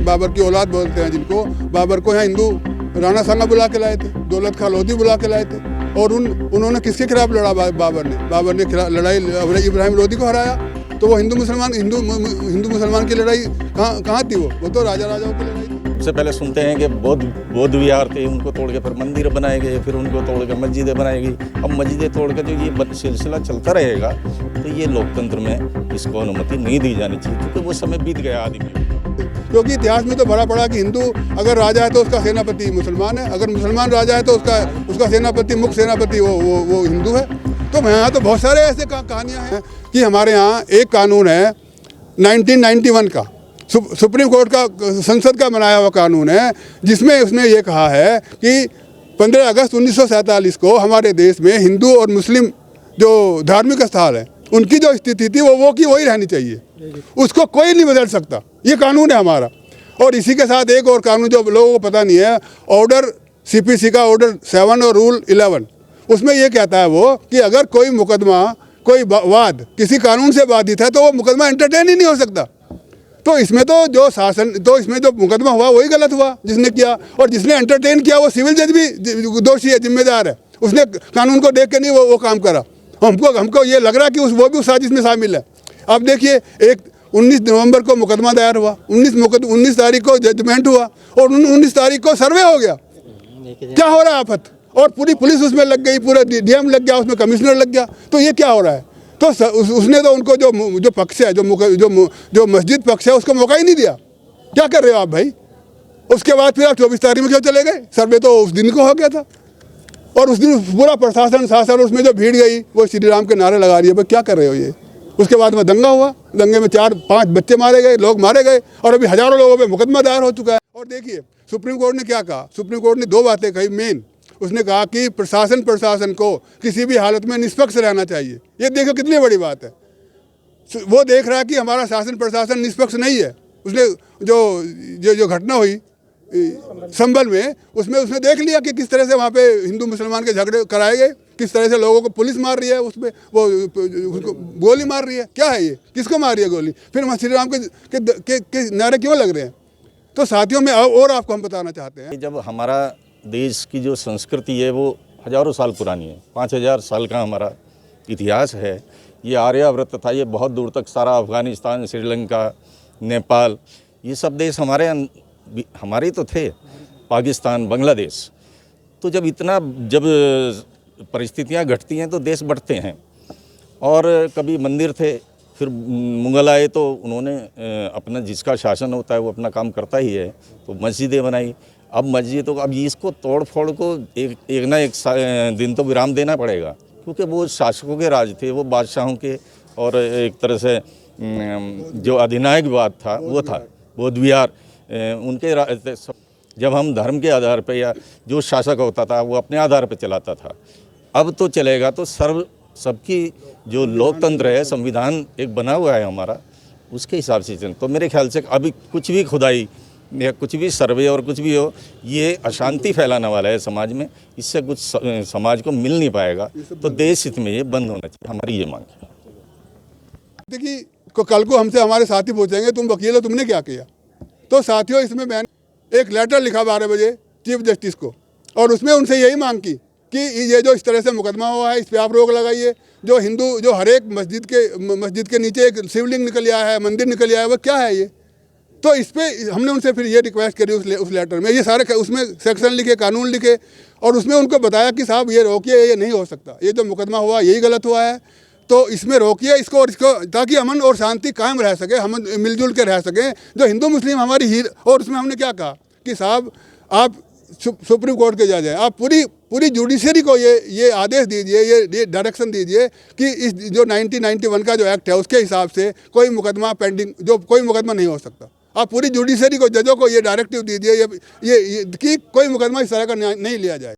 बाबर की औलाद बोलते हैं जिनको, बाबर को यहाँ हिंदू राणा सांगा बुला के लाए थे, दौलत खां लोधी बुला के लाए थे। और उन्होंने किसके खिलाफ लड़ा? बाबर ने लड़ाई इब्राहिम लोधी को हराया। तो वो हिंदू मुसलमान की लड़ाई कहाँ थी? वो तो राजाओं की लड़ाई थी। सबसे पहले सुनते हैं कि बौद्ध विहार थे, उनको तोड़ के फिर मंदिर बनाए गए, फिर उनको तोड़ के मस्जिदें बनाई गई। अब मस्जिदें तोड़ के जो ये सिलसिला चलता रहेगा तो ये लोकतंत्र में इसको अनुमति नहीं दी जानी चाहिए, क्योंकि वो समय बीत गया आदमी। क्योंकि इतिहास में तो भरा पड़ा कि हिंदू अगर राजा है तो उसका सेनापति मुसलमान है, अगर मुसलमान राजा है तो उसका सेनापति मुख्य सेनापति वो हिंदू है। तो यहाँ तो बहुत सारे ऐसे कहानियाँ हैं कि हमारे यहाँ एक कानून है 1991 का, सुप्रीम कोर्ट का, संसद का बनाया हुआ कानून है, जिसमें उसने ये कहा है कि 15 अगस्त 1947 को हमारे देश में हिंदू और मुस्लिम जो धार्मिक स्थल हैं उनकी जो स्थिति थी वो की वही रहनी चाहिए, उसको कोई नहीं बदल सकता। ये कानून है हमारा। और इसी के साथ एक और कानून जो लोगों को पता नहीं है, ऑर्डर CPC का ऑर्डर 7 और रूल 11, उसमें ये कहता है वो कि अगर कोई मुकदमा, कोई वाद किसी कानून से बाधित है तो वो मुकदमा एंटरटेन ही नहीं हो सकता। तो इसमें तो इसमें जो मुकदमा हुआ वही गलत हुआ जिसने किया, और जिसने एंटरटेन किया वो सिविल जज भी दोषी है, जिम्मेदार है। उसने कानून को देख के नहीं वो काम करा। हमको ये लग रहा है कि वो भी उस साजिश में शामिल है। अब देखिए, 19 नवंबर को मुकदमा दायर हुआ, 19 तारीख को जजमेंट हुआ और 19 तारीख को सर्वे हो गया। क्या हो रहा है आफत? और पूरी पुलिस उसमें लग गई, पूरा DM लग गया, उसमें कमिश्नर लग गया। तो ये क्या हो रहा है? तो उसने तो उनको जो पक्ष है, जो मस्जिद पक्ष है, उसको मौका ही नहीं दिया। क्या कर रहे हो आप भाई? उसके बाद फिर आप 24 तारीख में क्यों चले गए? सर्वे तो उस दिन को हो गया था। और उस दिन पूरा प्रशासन उसमें जो भीड़ गई वो श्री राम के नारे लगा रही है। भाई क्या कर रहे हो ये? उसके बाद में दंगा हुआ, दंगे में 4-5 बच्चे मारे गए, लोग मारे गए, और अभी हजारों लोगों पे मुकदमा दायर हो चुका है। और देखिए सुप्रीम कोर्ट ने क्या कहा। सुप्रीम कोर्ट ने 2 बातें कही मेन। उसने कहा कि प्रशासन को किसी भी हालत में निष्पक्ष रहना चाहिए। ये देखो कितनी बड़ी बात है। वो देख रहा है कि हमारा शासन प्रशासन निष्पक्ष नहीं है। उसने जो घटना हुई संभल में, उसमें उसने देख लिया कि किस तरह से वहाँ पे हिंदू मुसलमान के झगड़े कराए गए, किस तरह से लोगों को पुलिस मार रही है, उसमें वो उसको गोली मार रही है। क्या है ये? किसको मार रही है गोली? फिर वहाँ श्री राम के नारे क्यों लग रहे हैं? तो साथियों में और आपको हम बताना चाहते हैं, जब हमारा देश की जो संस्कृति है वो हजारों साल पुरानी है, 5000 साल का हमारा इतिहास है। ये आर्यावर्त था, ये बहुत दूर तक सारा अफ़गानिस्तान, श्रीलंका, नेपाल, ये सब देश हमारे तो थे, पाकिस्तान, बांग्लादेश। तो जब परिस्थितियाँ घटती हैं तो देश बढ़ते हैं। और कभी मंदिर थे, फिर मुग़ल आए तो उन्होंने अपना, जिसका शासन होता है वो अपना काम करता ही है, तो मस्जिदें बनाई। अब इसको तोड़ फोड़ को एक ना एक दिन तो विराम देना पड़ेगा, क्योंकि वो शासकों के राज थे, वो बादशाहों के, और एक तरह से जो अधिनायकवाद था वो था, बौद्ध विहार उनके। जब हम धर्म के आधार पे, या जो शासक होता था वो अपने आधार पे चलाता था। अब तो चलेगा तो सबकी जो लोकतंत्र है, संविधान एक बना हुआ है हमारा, उसके हिसाब से चल। तो मेरे ख्याल से अभी कुछ भी खुदाई या कुछ भी सर्वे और कुछ भी हो, ये अशांति फैलाने वाला है समाज में। इससे कुछ समाज को मिल नहीं पाएगा। तो देश हित में ये बंद होना चाहिए, हमारी ये मांग है। देखिए, कल को हमसे हमारे साथी पूछेंगे तुम वकील हो, तुमने क्या किया? तो साथियों, इसमें मैंने एक लेटर लिखा 12 बजे चीफ जस्टिस को, और उसमें उनसे यही मांग की कि ये जो इस तरह से मुकदमा हुआ है, इस पर आप रोक लगाइए। जो हर एक मस्जिद के नीचे एक शिवलिंग निकल आया है, मंदिर निकल आया है, वो क्या है ये? तो इस पर हमने उनसे फिर ये रिक्वेस्ट करी उस लेटर में। ये सारे उसमें सेक्शन लिखे, कानून लिखे, और उसमें उनको बताया कि साहब ये रोकिए, ये नहीं हो सकता, ये जो मुकदमा हुआ यही गलत हुआ है, तो इसमें रोकिए इसको, ताकि अमन और शांति कायम रह सके, हम मिलजुल के रह सकें। जो हिंदू मुस्लिम हमारी और उसमें हमने क्या कहा कि साहब आप सुप्रीम कोर्ट के जज हैं, आप पूरी जुडिशरी को ये आदेश दीजिए, ये डायरेक्शन दीजिए कि इस जो 1991 का जो एक्ट है उसके हिसाब से कोई मुकदमा नहीं हो सकता। आप पूरी जुडिशरी को, जजों को ये डायरेक्टिव दीजिए ये कि कोई मुकदमा इस तरह का नहीं लिया जाए।